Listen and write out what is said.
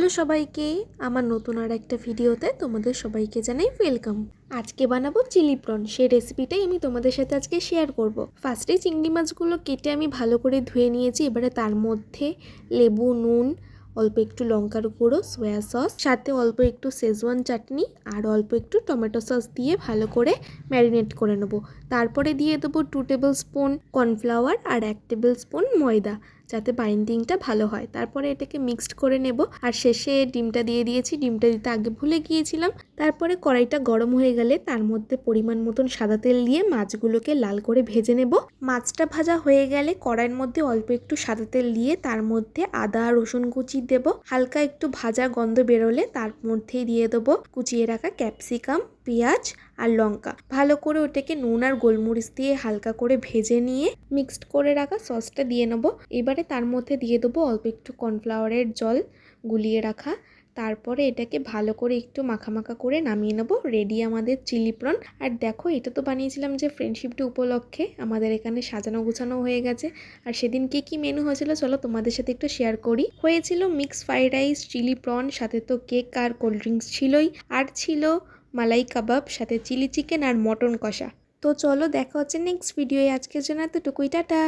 Hello সবাইকে, আমার নতুন আর একটা ভিডিওতে তোমাদের সবাইকে জানাই ওয়েলকাম। আজকে বানাবো চিলি প্রন, সেই রেসিপিটাই আমি তোমাদের সাথে আজকে শেয়ার করব। ফার্স্টেই চিংড়ি মাছগুলো কেটে আমি ভালো করে ধুয়ে নিয়েছি। এবারে তার মধ্যে লেবু, নুন, অল্প একটু লঙ্কার গুঁড়ো, সয়া সস, সাথে অল্প একটু শেজওয়ান চাটনি আর অল্প একটু টমেটো সস দিয়ে ভালো করে ম্যারিনেট করে নেবো। তারপরে দিয়ে দেবো 2 টেবিল স্পুন কর্নফ্লাওয়ার আর 1 টেবিল স্পুন ময়দা, যাতে বাইন্ডিংটা ভালো হয়। তারপরে এটাকে মিক্সড করে নেব। আর শেষে ডিমটা দিয়ে দিয়েছি, ডিমটা দিতে আগে ভুলে গিয়েছিলাম। তারপরে কড়াইটা গরম হয়ে গেলে তার মধ্যে পরিমাণ মতন সাদা তেল দিয়ে মাছগুলোকে লাল করে ভেজে নেব। মাছটা ভাজা হয়ে গেলে কড়াইয়ের মধ্যে অল্প একটু সাদা তেল দিয়ে তার মধ্যে আদা রসুন কুচি দেব। হালকা একটু ভাজা গন্ধ বেরোলে তার মধ্যেই দিয়ে দেবো কুচিয়ে রাখা ক্যাপসিকাম, পেঁয়াজ আর লঙ্কা। ভালো করে ওটাকে নুন আর গোলমরিচ দিয়ে হালকা করে ভেজে নিয়ে মিক্সড করে রাখা সসটা দিয়ে নেবো। এবারে তার মধ্যে দিয়ে দেবো অল্প একটু কর্নফ্লাওয়ারের জল গুলিয়ে রাখা। তারপরে এটাকে ভালো করে একটু মাখা করে নামিয়ে নেবো। রেডি আমাদের চিলি প্রন। আর দেখো, এটা তো বানিয়েছিলাম যে ফ্রেন্ডশিপ ডে উপলক্ষে। আমাদের এখানে সাজানো গুছানো হয়ে গেছে। আর সেদিন কি মেনু হয়েছিল চলো তোমাদের সাথে একটু শেয়ার করি। হয়েছিল mix fried rice, chilli prawn, সাথে তো কেক আর কোল্ড ড্রিঙ্কস ছিলই। আর ছিল মালাই কাবাব, সাথে চিলি চিকেন আর মটন কষা। তো চলো দেখা হচ্ছে নেক্সট ভিডিওয়ে। আজকের জন্য এতটুকুই, টাটা।